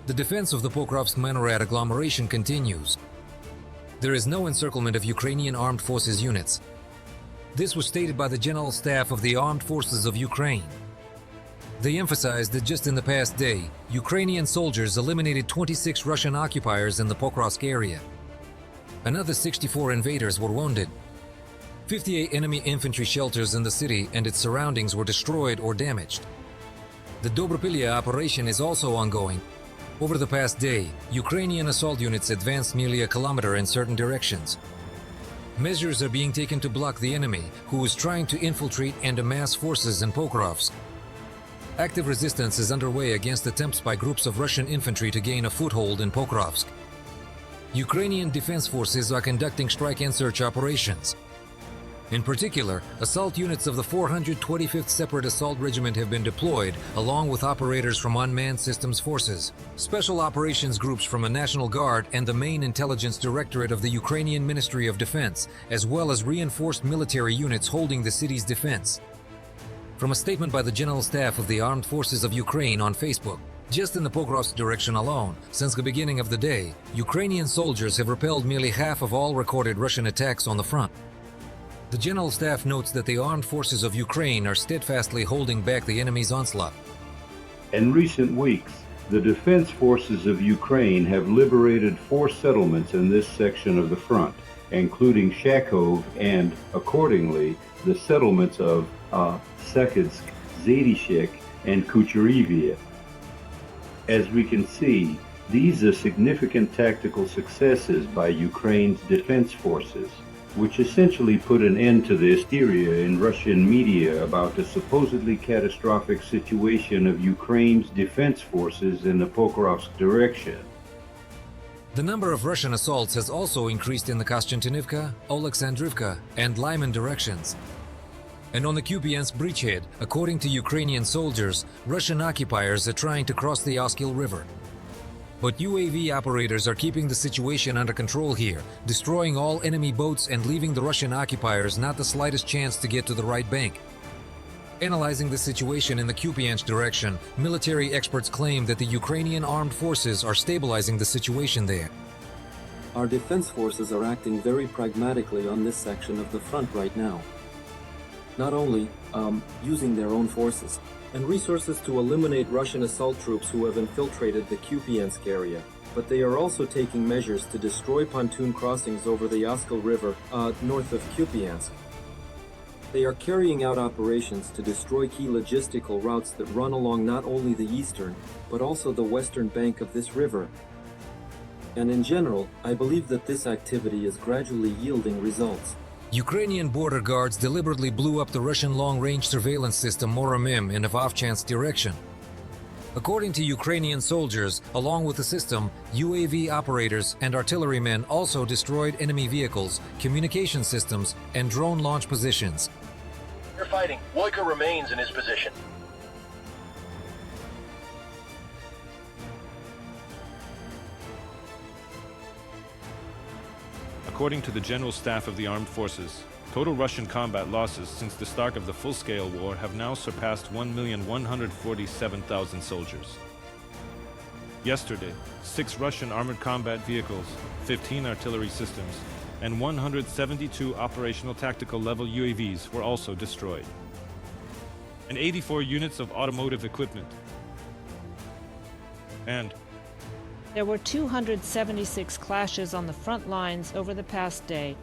The defense of the Pokrovsk Manorat agglomeration continues. There is no encirclement of Ukrainian armed forces units. This was stated by the General Staff of the Armed Forces of Ukraine. They emphasized that just in the past day, Ukrainian soldiers eliminated 26 Russian occupiers in the Pokrovsk area. Another 64 invaders were wounded. 58 enemy infantry shelters in the city and its surroundings were destroyed or damaged. The Dobropillia operation is also ongoing. Over the past day, Ukrainian assault units advanced nearly a kilometer in certain directions. Measures are being taken to block the enemy, who is trying to infiltrate and amass forces in Pokrovsk. Active resistance is underway against attempts by groups of Russian infantry to gain a foothold in Pokrovsk. Ukrainian defense forces are conducting strike and search operations. In particular, assault units of the 425th Separate Assault Regiment have been deployed, along with operators from unmanned systems forces, special operations groups from the National Guard and the main intelligence directorate of the Ukrainian Ministry of Defense, as well as reinforced military units holding the city's defense. From a statement by the General Staff of the Armed Forces of Ukraine on Facebook, just in the Pokrovsk direction alone, since the beginning of the day, Ukrainian soldiers have repelled nearly half of all recorded Russian attacks on the front. The General Staff notes that the armed forces of Ukraine are steadfastly holding back the enemy's onslaught. In recent weeks, the defense forces of Ukraine have liberated 4 settlements in this section of the front, including Shakov and, accordingly, the settlements of Sexist, Zadyshek, and Kucherivia. As we can see, these are significant tactical successes by Ukraine's defense forces, which essentially put an end to the hysteria in Russian media about the supposedly catastrophic situation of Ukraine's defense forces in the Pokrovsk direction. The number of Russian assaults has also increased in the Kostantinivka, Oleksandrivka, and Lyman directions. And on the Kupiansk bridgehead, according to Ukrainian soldiers, Russian occupiers are trying to cross the Oskil River. But UAV operators are keeping the situation under control here, destroying all enemy boats and leaving the Russian occupiers not the slightest chance to get to the right bank. Analyzing the situation in the Kupiansk direction, military experts claim that the Ukrainian armed forces are stabilizing the situation there. Our defense forces are acting very pragmatically on this section of the front right now. Not only using their own forces and resources to eliminate Russian assault troops who have infiltrated the Kupiansk area, but they are also taking measures to destroy pontoon crossings over the Oskil River north of Kupiansk. They are carrying out operations to destroy key logistical routes that run along not only the eastern, but also the western bank of this river. And in general, I believe that this activity is gradually yielding results. Ukrainian border guards deliberately blew up the Russian long-range surveillance system Moromim in a Vovchansk direction. According to Ukrainian soldiers, along with the system, UAV operators and artillerymen also destroyed enemy vehicles, communication systems, and drone launch positions. You're fighting. Woika remains in his position. According to the General Staff of the Armed Forces, total Russian combat losses since the start of the full-scale war have now surpassed 1,147,000 soldiers. Yesterday, 6 Russian armored combat vehicles, 15 artillery systems, and 172 operational tactical level UAVs were also destroyed. And 84 units of automotive equipment. And there were 276 clashes on the front lines over the past day.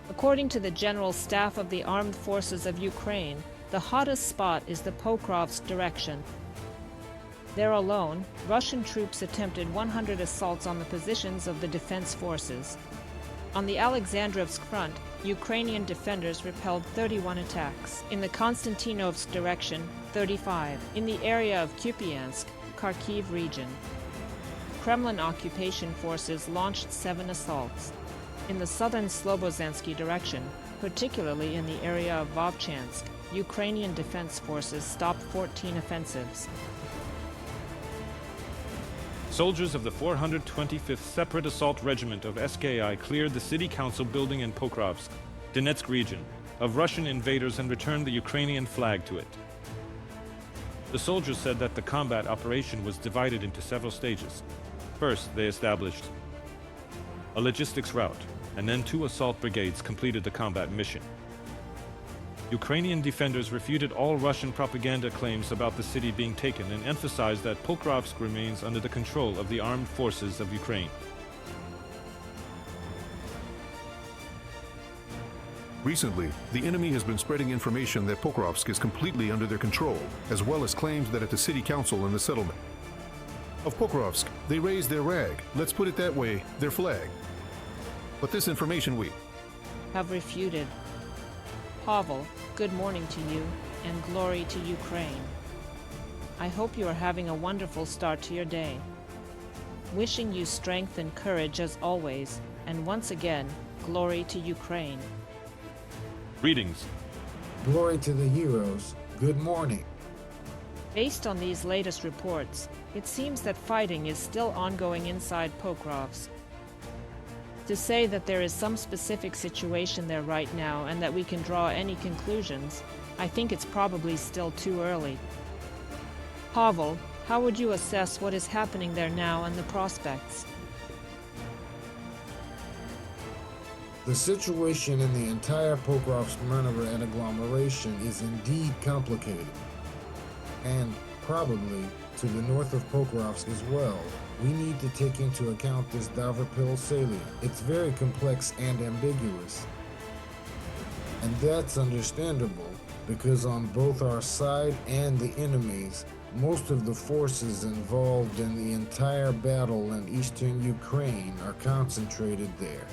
According to the General Staff of the Armed Forces of Ukraine, the hottest spot is the Pokrovsk direction. There alone, Russian troops attempted 100 assaults on the positions of the defense forces. On the Alexandrovsk front, Ukrainian defenders repelled 31 attacks. In the Konstantinovsk direction, 35. In the area of Kupiansk, Kharkiv region, Kremlin occupation forces launched 7 assaults. In the southern Slobozansky direction, particularly in the area of Vovchansk, Ukrainian defense forces stopped 14 offensives. soldiers of the 425th Separate Assault Regiment of SKI cleared the city council building in Pokrovsk, Donetsk region, of Russian invaders and returned the Ukrainian flag to it. The soldiers said that the combat operation was divided into several stages. First, they established a logistics route, and then 2 assault brigades completed the combat mission. Ukrainian defenders refuted all Russian propaganda claims about the city being taken and emphasized that Pokrovsk remains under the control of the armed forces of Ukraine. Recently, the enemy has been spreading information that Pokrovsk is completely under their control, as well as claims that at the city council in the settlement of Pokrovsk, they raised their rag, let's put it that way, their flag. But this information we have refuted. Pavel, good morning to you, and glory to Ukraine. I hope you are having a wonderful start to your day. Wishing you strength and courage as always, and once again, glory to Ukraine. Greetings. Glory to the heroes. Good morning. Based on these latest reports, it seems that fighting is still ongoing inside Pokrovsk. To say that there is some specific situation there right now and that we can draw any conclusions, I think it's probably still too early. Pavel, how would you assess what is happening there now and the prospects? The situation in the entire Pokrovsk Murmur agglomeration is indeed complicated. And probably to the north of Pokrovsk as well. We need to take into account this Dobropillia salient. It's very complex and ambiguous. And that's understandable because on both our side and the enemy's, most of the forces involved in the entire battle in eastern Ukraine are concentrated there.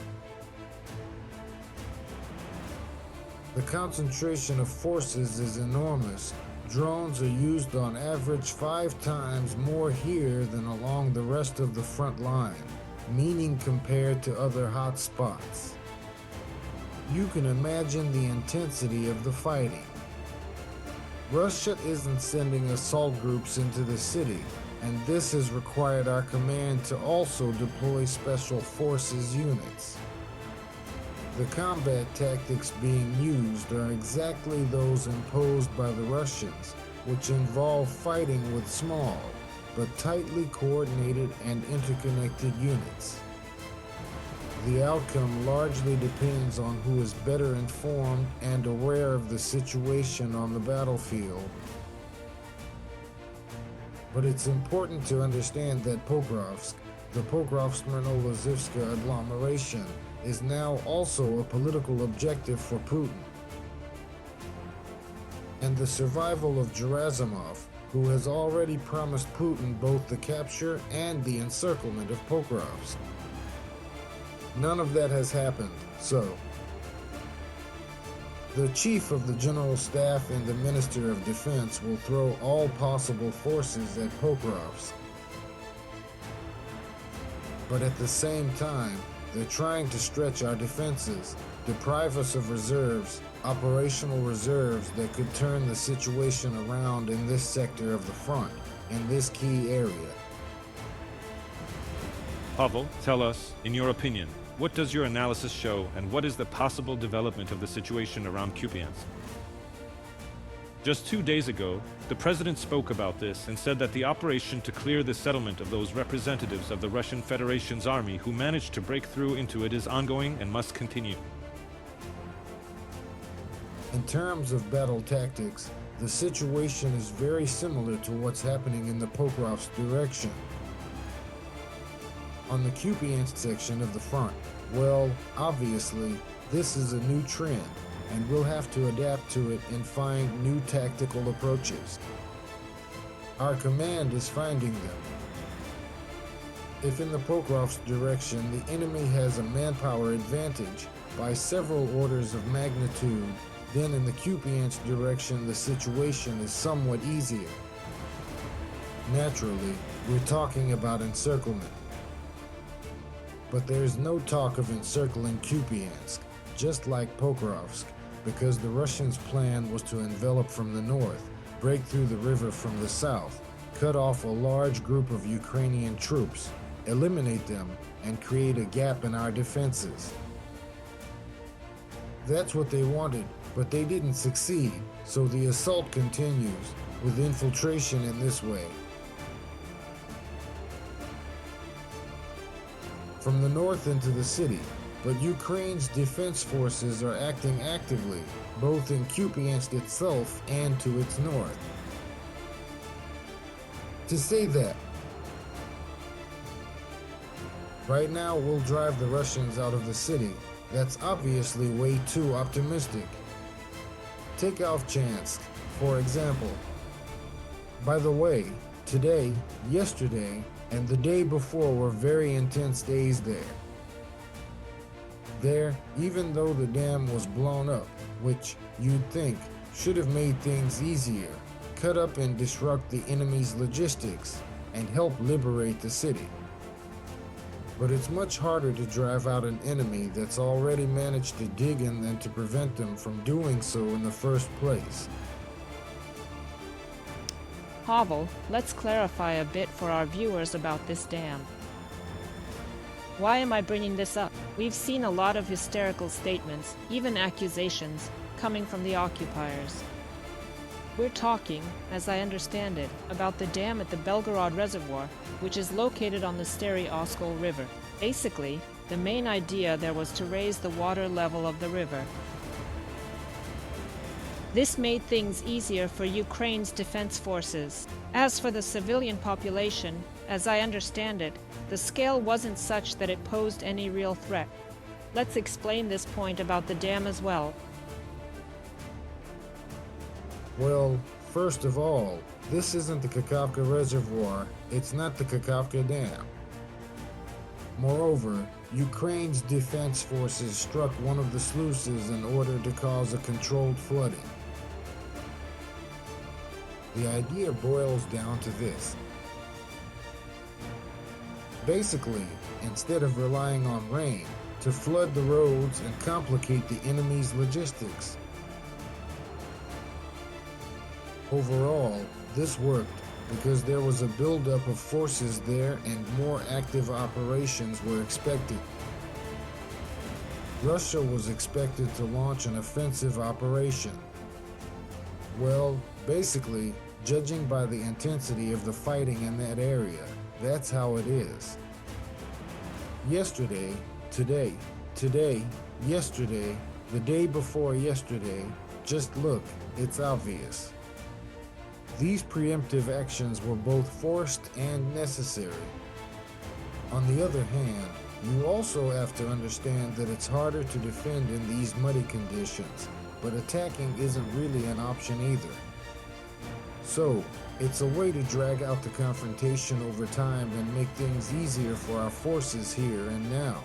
The concentration of forces is enormous. Drones are used on average 5 times more here than along the rest of the front line, meaning compared to other hot spots. You can imagine the intensity of the fighting. Russia isn't sending assault groups into the city, and this has required our command to also deploy special forces units. The combat tactics being used are exactly those imposed by the Russians, which involve fighting with small, but tightly coordinated and interconnected units. The outcome largely depends on who is better informed and aware of the situation on the battlefield. But it's important to understand that Pokrovsk, the Pokrovsk-Smyrnolozivska agglomeration, is now also a political objective for Putin. And the survival of Gerasimov, who has already promised Putin both the capture and the encirclement of Pokrovsk. None of that has happened, so the Chief of the General Staff and the Minister of Defense will throw all possible forces at Pokrovsk. But at the same time, they're trying to stretch our defenses, deprive us of reserves, operational reserves that could turn the situation around in this sector of the front, in this key area. Pavel, tell us, in your opinion, what does your analysis show and what is the possible development of the situation around Kupiansk? Just 2 days ago, the president spoke about this and said that the operation to clear the settlement of those representatives of the Russian Federation's army who managed to break through into it is ongoing and must continue. In terms of battle tactics, the situation is very similar to what's happening in the Pokrovsk direction. On the Kupiansk section of the front, well, obviously, this is a new trend, and we'll have to adapt to it and find new tactical approaches. Our command is finding them. If in the Pokrovsk direction the enemy has a manpower advantage by several orders of magnitude, then in the Kupiansk direction the situation is somewhat easier. Naturally, we're talking about encirclement. But there's no talk of encircling Kupiansk, just like Pokrovsk, because the Russians' plan was to envelop from the north, break through the river from the south, cut off a large group of Ukrainian troops, eliminate them, and create a gap in our defenses. That's what they wanted, but they didn't succeed, so the assault continues. with infiltration in this way. From the north into the city, but Ukraine's defense forces are acting actively, both in Kupiansk itself and to its north. To say that, right now we'll drive the Russians out of the city, that's obviously way too optimistic. Take Ovchansk, for example. By the way, today, yesterday, and the day before were very intense days there. There, even though the dam was blown up, which you'd think should have made things easier, cut up and disrupt the enemy's logistics, and help liberate the city. But it's much harder to drive out an enemy that's already managed to dig in than to prevent them from doing so in the first place. Pavel, let's clarify a bit for our viewers about this dam. Why am I bringing this up? We've seen a lot of hysterical statements, even accusations, coming from the occupiers. We're talking, as I understand it, about the dam at the Belgorod Reservoir, which is located on the Stary Oskol River. Basically, the main idea there was to raise the water level of the river. This made things easier for Ukraine's defense forces. As for the civilian population, as I understand it, the scale wasn't such that it posed any real threat. Let's explain this point about the dam as well. Well, first of all, this isn't the Kakhovka Reservoir, it's not the Kakhovka Dam. Moreover, Ukraine's defense forces struck one of the sluices in order to cause a controlled flooding. The idea boils down to this. Basically, instead of relying on rain to flood the roads and complicate the enemy's logistics. Overall, this worked because there was a buildup of forces there and more active operations were expected. Russia was expected to launch an offensive operation. Well, basically, judging by the intensity of the fighting in that area, that's how it is. Yesterday, today, yesterday, the day before yesterday, just look, it's obvious. These preemptive actions were both forced and necessary. On the other hand, you also have to understand that it's harder to defend in these muddy conditions, but attacking isn't really an option either. So, it's a way to drag out the confrontation over time and make things easier for our forces here and now.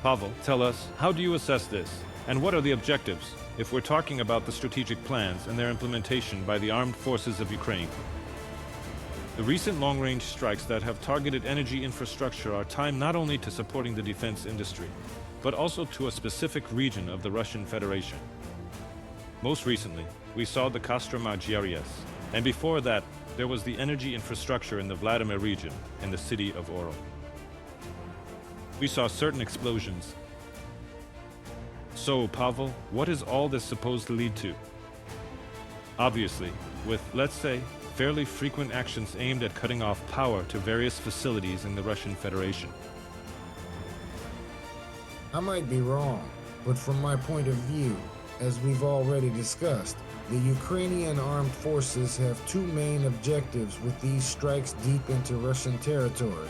Pavel, tell us, how do you assess this? And what are the objectives, if we're talking about the strategic plans and their implementation by the armed forces of Ukraine? The recent long-range strikes that have targeted energy infrastructure are timed not only to supporting the defense industry, but also to a specific region of the Russian Federation. Most recently, we saw the Kostroma GRES, and before that, there was the energy infrastructure in the Vladimir region, in the city of Orel. We saw certain explosions. So, Pavel, what is all this supposed to lead to? Obviously, with, let's say, fairly frequent actions aimed at cutting off power to various facilities in the Russian Federation. I might be wrong, but from my point of view, as we've already discussed, the Ukrainian armed forces have two main objectives with these strikes deep into Russian territory.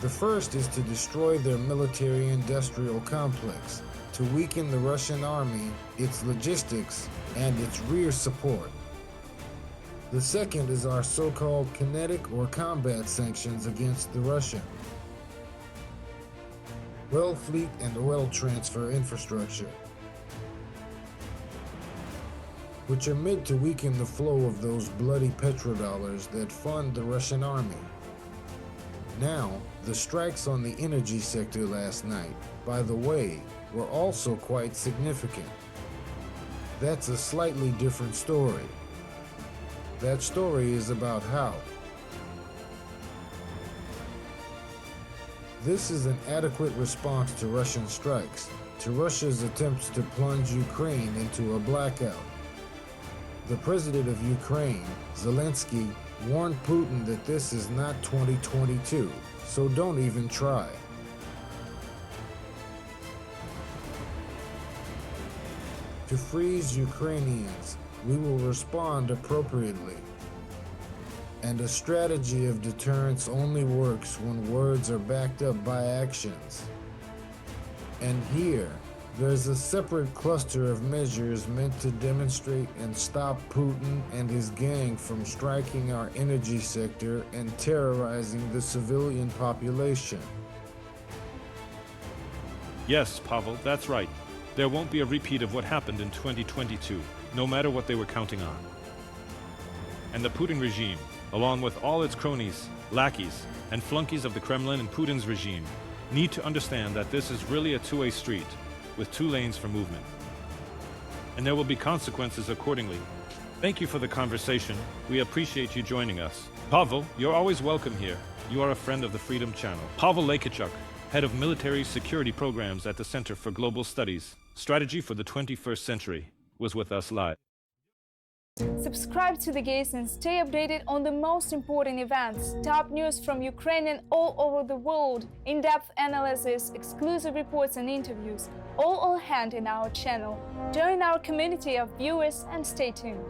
The first is to destroy their military-industrial complex, to weaken the Russian army, its logistics, and its rear support. The second is our so-called kinetic or combat sanctions against the Russian. Well, fleet and oil transfer infrastructure, which are meant to weaken the flow of those bloody petrodollars that fund the Russian army. Now, the strikes on the energy sector last night, by the way, were also quite significant. That's a slightly different story. That story is about how this is an adequate response to Russian strikes, to Russia's attempts to plunge Ukraine into a blackout. The president of Ukraine, Zelensky, warned Putin that this is not 2022, so don't even try. To freeze Ukrainians, we will respond appropriately. And a strategy of deterrence only works when words are backed up by actions. And here, there's a separate cluster of measures meant to demonstrate and stop Putin and his gang from striking our energy sector and terrorizing the civilian population. Yes, Pavel, that's right. There won't be a repeat of what happened in 2022, no matter what they were counting on. And the Putin regime, along with all its cronies, lackeys, and flunkies of the Kremlin and Putin's regime, need to understand that this is really a two-way street, with 2 lanes for movement. And there will be consequences accordingly. Thank you for the conversation. We appreciate you joining us. Pavlo, you're always welcome here. You are a friend of the Freedom Channel. Pavlo Lakiichuk, Head of Military Security Programs at the Center for Global Studies, Strategy for the 21st Century, was with us live. Subscribe to The Gaze and stay updated on the most important events, top news from Ukraine and all over the world, in-depth analysis, exclusive reports and interviews, all on hand in our channel. Join our community of viewers and stay tuned.